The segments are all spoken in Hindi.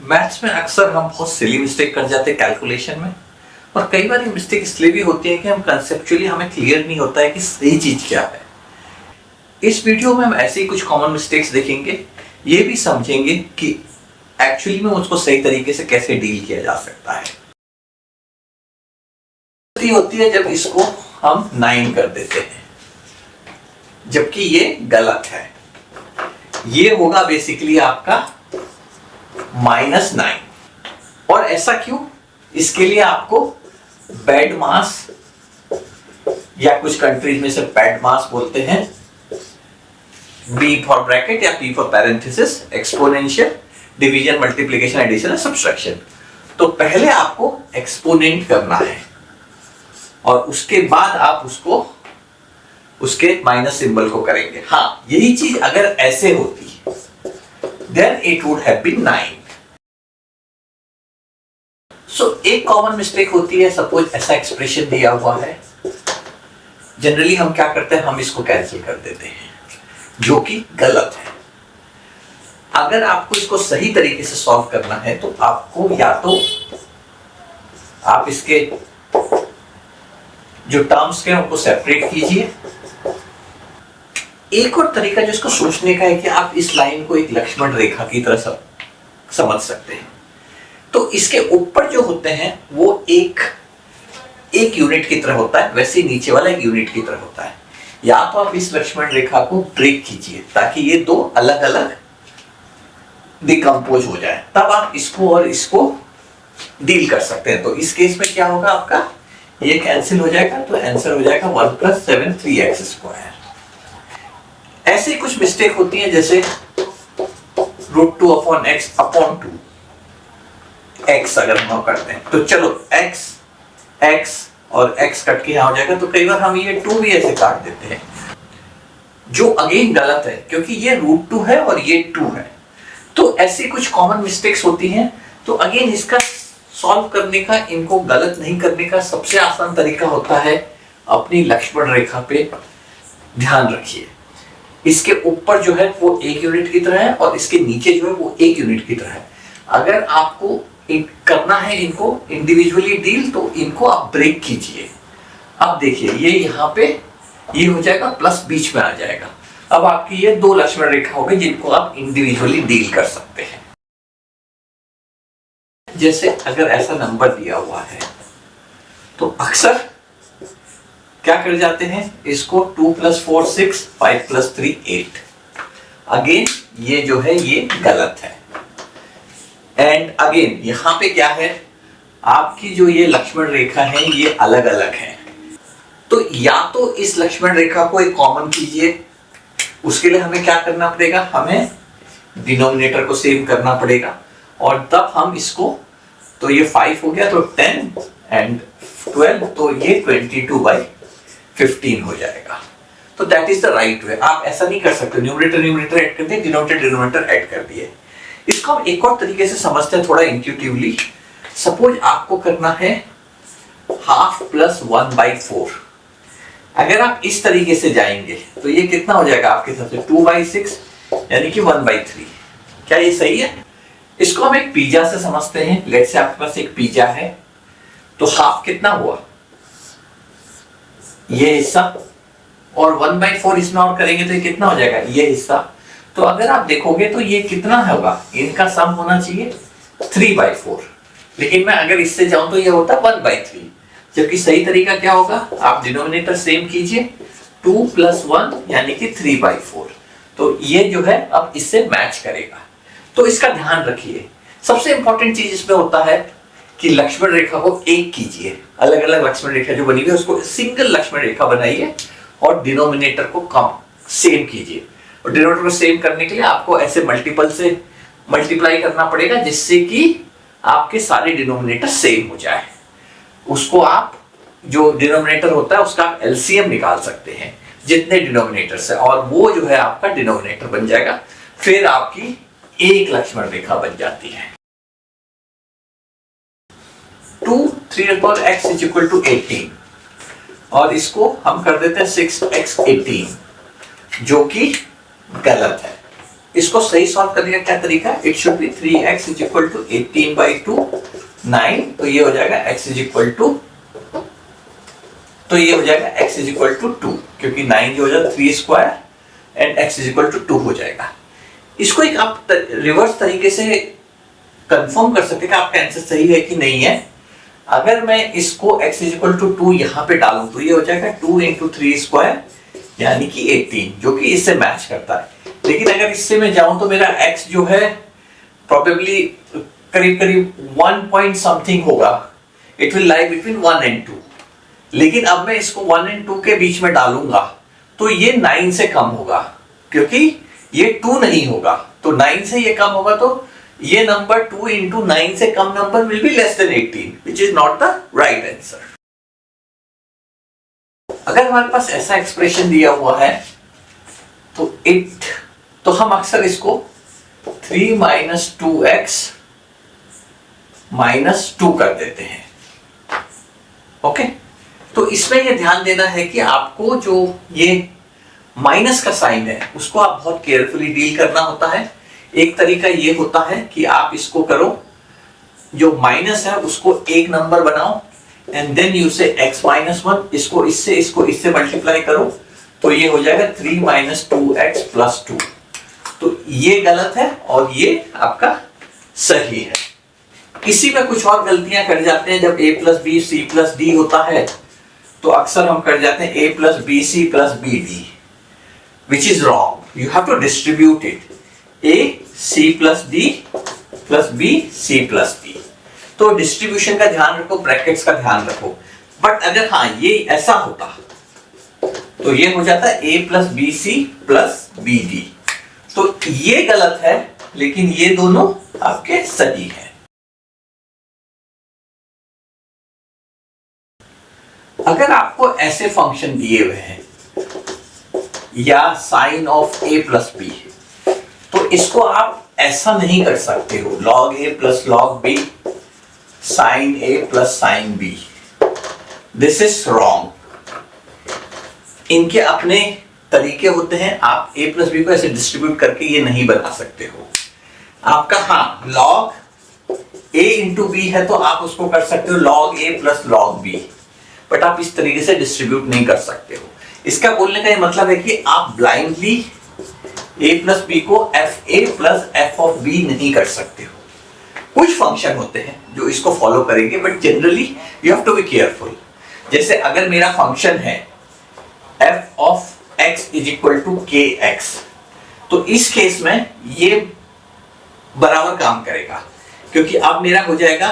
मैथ्स में अक्सर हम बहुत सिली मिस्टेक कर जाते हैं कैलकुलेशन में, और कई बार ये मिस्टेक इसलिए भी होती है कि हम कंसेप्चुअली हमें क्लियर नहीं होता है कि सही चीज क्या है। इस वीडियो में हम ऐसे ही कुछ कॉमन मिस्टेक्स देखेंगे, ये भी समझेंगे कि एक्चुअली में उसको सही तरीके से कैसे डील किया जा सकता है। होती है जब इसको हम 9 कर देते हैं, जबकि ये गलत है। ये होगा बेसिकली आपका -9। और ऐसा क्यों? इसके लिए आपको बेड मास, या कुछ कंट्रीज में से बेड मास बोलते हैं, B फॉर ब्रैकेट या P for parenthesis, exponential, division, multiplication, addition और सब्ट्रैक्शन। तो पहले आपको एक्सपोनेंट करना है और उसके बाद आप उसके माइनस सिंबल को करेंगे। हाँ, यही चीज अगर ऐसे होती then it would have been 9। So एक कॉमन मिस्टेक होती है, सपोज ऐसा एक्सप्रेशन दिया हुआ है, जनरली हम क्या करते हैं, हम इसको कैंसिल कर देते हैं, जो कि गलत है। अगर आपको इसको सही तरीके से सॉल्व करना है तो आपको या तो आप इसके जो टर्म्स के उनको सेपरेट कीजिए। एक और तरीका जो इसको सोचने का है कि आप इस लाइन को एक लक्ष्मण रेखा की तरह समझ सकते हैं। तो इसके ऊपर जो होते हैं वो एक यूनिट की तरह होता है, वैसे नीचे वाला एक यूनिट की तरह होता है। या तो आप इस लक्ष्मण रेखा को ब्रेक कीजिए ताकि ये दो अलग अलग डिकम्पोज हो जाए, तब आप इसको और इसको डील कर सकते हैं। तो इस केस में क्या होगा, आपका ये कैंसिल हो जाएगा, तो आंसर हो जाएगा 1 + 7 3x²। ऐसे कुछ मिस्टेक होती है, जैसे √2/x/2 x अगर हम करते हैं तो चलो x और x कट के यहां हो जाएगा। तो कई बार हम ये 2 भी ऐसे काट देते हैं, जो अगेन गलत है क्योंकि ये √2 है और ये 2 है। तो ऐसी कुछ कॉमन मिस्टेक्स होती हैं। तो अगेन इसका सॉल्व करने का, इनको गलत नहीं करने का सबसे आसान तरीका होता है, अपनी लक्ष्मण रेखा पे ध्यान रखिए। इसके ऊपर जो है वो 1 यूनिट की तरह है और इसके नीचे जो है वो 1 यूनिट की तरह है। अगर आपको करना है इनको इंडिविजुअली डील, तो इनको आप ब्रेक कीजिए। अब देखिए ये यहाँ पे ये हो जाएगा, प्लस बीच में आ जाएगा। अब आपकी ये 2 लक्ष्मण रेखा हो गई जिनको आप इंडिविजुअली डील कर सकते हैं। जैसे अगर ऐसा नंबर दिया हुआ है तो अक्सर क्या कर जाते हैं, इसको 2 + 4 6, 5 + 3 8। अगेन ये जो है ये गलत है। एंड अगेन यहां पे क्या है, आपकी जो ये लक्ष्मण रेखा है ये अलग अलग है। तो या तो इस लक्ष्मण रेखा को एक कॉमन कीजिए, उसके लिए हमें क्या करना पड़ेगा, हमें डिनोमिनेटर को सेम करना पड़ेगा, और तब हम इसको, तो ये 5 हो गया तो 10 एंड 12, तो ये 22/15 हो जाएगा। तो that is the right way. आप ऐसा नहीं कर सकते, न्यूमरेटर ऐड कर दिए, डिनोमिनेटर ऐड कर दिए। इसको हम एक और तरीके से समझते हैं, थोड़ा इंट्यूटिवली। सपोज आपको करना है ½ + 1/4। अगर आप इस तरीके से जाएंगे तो ये कितना हो जाएगा आपके हिसाब से, 2/6 यानी कि 1/3। क्या ये सही है? इसको हम एक पिज्जा से समझते हैं। लेट्स से आपके पास एक पिज्जा है, तो हाफ कितना हुआ, ये हिस्सा, और 1/4 इसमें और करेंगे तो ये कितना हो जाएगा, ये हिस्सा। तो अगर आप देखोगे तो ये कितना होगा, इनका सम होना चाहिए 3/4, लेकिन मैं अगर इससे जाऊं तो ये होता 1/3। जबकि सही तरीका क्या होगा, आप डिनोमिनेटर सेम कीजिए, 2 + 1 यानी कि 3/4। तो ये जो है अब इससे मैच करेगा। तो इसका ध्यान रखिए। सबसे इंपॉर्टेंट चीज इसमें होता है कि लक्ष्मण रेखा को एक कीजिए, अलग अलग लक्ष्मण रेखा जो बनी हुई है उसको सिंगल लक्ष्मण रेखा बनाइए, और डिनोमिनेटर को कम सेम कीजिए। और डिनोमिनेटर को सेम करने के लिए आपको ऐसे मल्टीपल से मल्टीप्लाई करना पड़ेगा, जिससे कि आपके सारे डिनोमिनेटर सेम हो जाए। उसको आप, जो डिनोमिनेटर होता है उसका एलसीएम निकाल सकते हैं जितने डिनोमिनेटर से, और वो जो है आपका डिनोमिनेटर बन जाएगा। फिर आपकी एक लक्ष्मण रेखा बन जाती है। 2 3x = 18, और इसको हम कर देते हैं 6x 18, जो कि गलत है। इसको सही सॉल्व करने का क्या तरीका है? It should be 3x is equal to 18/2 9, तो ये हो जाएगा x इज इक्वल टू, तो ये हो जाएगा x इज इक्वल टू 2, क्योंकि 9 जो हो जाएगा 3 square and x is equal to 2 हो जाएगा। इसको एक आप रिवर्स तरीके से कंफर्म कर सकते हैं कि आपका आंसर सही है कि नहीं है। अगर मैं इसको x इज इक्वल टू 2 यहाँ पे डालूं तो ये हो जाएगा 2 इंटू 3 स्क्वायर यानी कि 18, जो कि इससे मैच करता है। लेकिन अगर इससे मैं जाऊं तो मेरा x जो है प्रोबेबली करीब करीब 1 पॉइंट समथिंग होगा, it will lie between 1 and 2। लेकिन अब मैं इसको 1 एंड 2 के बीच में डालूंगा तो ये 9 से कम होगा, क्योंकि ये 2 नहीं होगा, तो 9 से ये कम होगा, तो ये नंबर 2 इंटू 9 से कम number will be less than 18, which is not the right answer. अगर हमारे पास ऐसा एक्सप्रेशन दिया हुआ है तो हम अक्सर इसको 3 माइनस 2x माइनस 2 कर देते हैं। ओके, तो इसमें यह ध्यान देना है कि आपको जो ये माइनस का साइन है उसको आप बहुत केयरफुली डील करना होता है। एक तरीका ये होता है कि आप इसको करो, जो माइनस है उसको एक नंबर बनाओ एंड देन यू से x माइनस 1, इसको इससे मल्टीप्लाई करो तो ये हो जाएगा 3 माइनस 2x प्लस 2। तो ये गलत है और ये आपका सही है। इसी में कुछ और गलतियां कर जाते हैं। जब a plus B C plus D होता है तो अक्सर हम कर जाते हैं a plus B C plus B D, which is wrong. You have to distribute it, a c plus d plus b c plus d। तो डिस्ट्रीब्यूशन का ध्यान रखो, ब्रैकेट्स का ध्यान रखो। बट अगर हाँ ये ऐसा होता तो ये हो जाता a plus B C plus B D, तो ये गलत है लेकिन ये दोनों आपके सही है। अगर आपको ऐसे फंक्शन दिए हुए हैं या sine of a plus B, तो इसको आप ऐसा नहीं कर सकते हो log a plus log b sine a plus sine b। This is wrong. इनके अपने तरीके होते हैं। आप a प्लस बी को ऐसे डिस्ट्रीब्यूट करके ये नहीं बना सकते हो। आपका हाँ log a इंटू बी है तो आप उसको कर सकते हो log a plus log b, but आप इस तरीके से डिस्ट्रीब्यूट नहीं कर सकते हो। इसका बोलने का ये मतलब है कि आप ब्लाइंडली a प्लस बी को F A plus F of B नहीं कर सकते हो। कुछ फंक्शन होते हैं जो इसको फॉलो करेंगे, but generally you have to be careful. जैसे अगर मेरा फंक्शन है f of x is equal to K X, तो इस केस में ये बराबर काम करेगा, क्योंकि अब मेरा हो जाएगा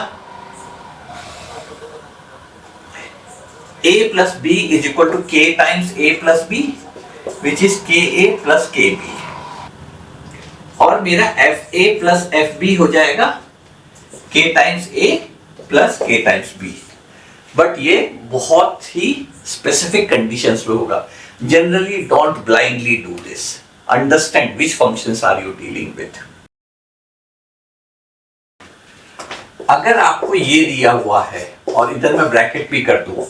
a plus B is equal to K times a plus B, which is K A plus K B, और मेरा F A plus F B हो जाएगा k times a plus k times b। But ये बहुत ही स्पेसिफिक कंडीशंस में होगा। Generally don't blindly do this, understand which functions are you dealing with. अगर आपको ये दिया हुआ है और इधर मैं ब्रैकेट भी कर दूं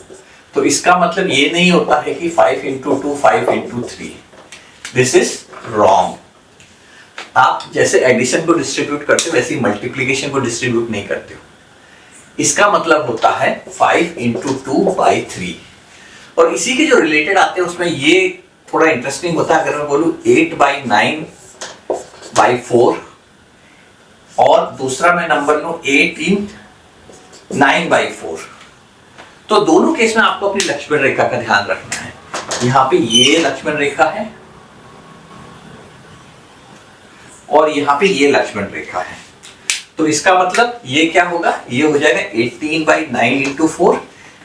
तो इसका मतलब ये नहीं होता है कि 5 into 2 5 into 3। This is wrong. आप जैसे एडिशन को डिस्ट्रीब्यूट करते हो वैसे ही मल्टीप्लीकेशन को डिस्ट्रीब्यूट नहीं करते हो। इसका मतलब होता है 5 इंटू 2 बाई 3। और इसी के जो रिलेटेड आते हैं उसमें ये थोड़ा इंटरेस्टिंग होता है। अगर मैं बोलूं 8 बाई 9 बाई 4, और दूसरा मैं नंबर लूं 8 इन 9 बाई 4, तो दोनों केस में आपको अपनी लक्ष्मण रेखा का ध्यान रखना है। यहाँ पे ये लक्ष्मण रेखा है और यहाँ पे ये लक्ष्मण रेखा है, तो इसका मतलब ये क्या होगा, ये हो जाएगा 18 बाई 9 इंटू 4,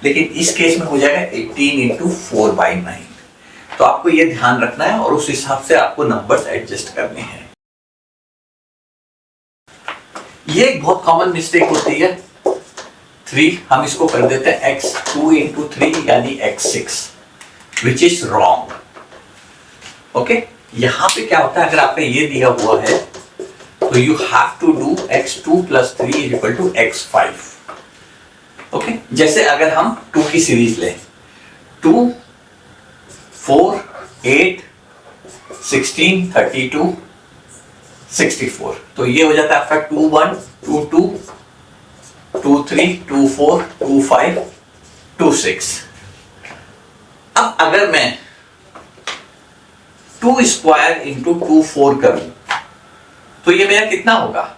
लेकिन इस केस में हो जाएगा 18 इंटू 4 बाई 9। तो आपको ये ध्यान रखना है और उस हिसाब से आपको नंबर्स एडजस्ट करने हैं। ये एक बहुत कॉमन मिस्टेक होती है 3, हम इसको कर देते हैं x 2 इंटू 3 यानी x6, which is wrong. Okay, यहां पे क्या होता है, अगर आपका ये दिया हुआ है तो you have to do x2 plus 3 is equal to x5। Okay, जैसे अगर हम 2 की सीरीज लें, 2 4 8 16 32 64। तो ये हो जाता है आपका 2 1 2 2 2 3 2 4 2 5 2 6। अब अगर मैं 2 स्क्वायर इंटू 2 4 करूं तो ये मेरा कितना होगा?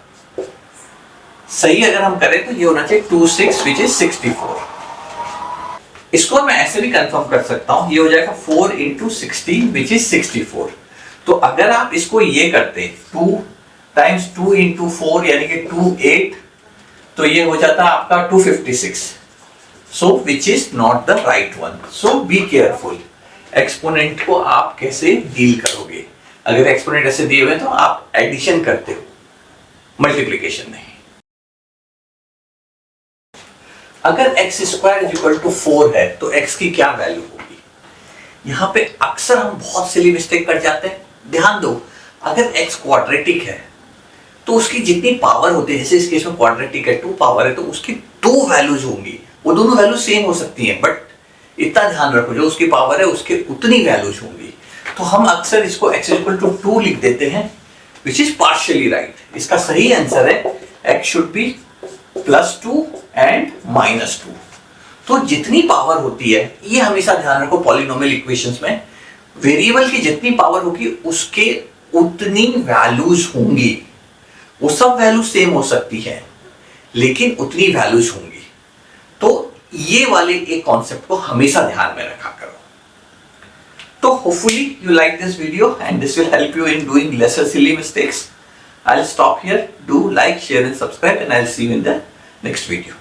सही अगर हम करें तो ये होना चाहिए 2 6 विच इज 64। इसको मैं ऐसे भी कंफर्म कर सकता हूं, ये हो जाएगा 4 इंटू 16 विच इज 64। तो अगर आप इसको ये करते 2 टाइम्स 2 इंटू 4 यानी कि 2 8, तो ये हो जाता है आपका 256। So which is not the right one. So be careful, exponent को आप कैसे डील करोगे। अगर एक्सपोनेंट ऐसे दिए हुए तो आप एडिशन करते हो, मल्टीप्लीकेशन नहीं। अगर x square is equal to 4 है तो x की क्या वैल्यू होगी? यहां पे अक्सर हम बहुत सिली मिस्टेक कर जाते हैं। ध्यान दो, अगर x क्वाड्रेटिक है तो उसकी जितनी पावर होती है, जैसे इस केस में क्वाड्रेटिक है 2 पावर है, तो उसकी 2 वैल्यूज होंगी। वो दोनों वैल्यू सेम हो सकती हैं, बट इतना ध्यान रखो जो उसकी पावर है उसके उतनी वैल्यूज होंगी। तो हम अक्सर इसको x इक्वल टू 2 लिख देते हैं, विच इज पार्शियली राइट। इसका सही आंसर है x शुड बी +2 एंड -2। तो जितनी पावर होती है, ये हमेशा ध्यान रखो पॉलिनोमियल इक्वेशंस में, वेरिएबल की जितनी पावर होगी उसके उतनी वैल्यूज होंगी। वो सब वैल्यू सेम हो सकती है लेकिन उतनी वैल्यूज होंगी। तो ये वाले एक कॉन्सेप्ट को हमेशा ध्यान में रखा करो। तो hopefully you like this video and this will help you in doing lesser silly mistakes. I'll stop here. Do like, share and subscribe, and I'll see you in the next video.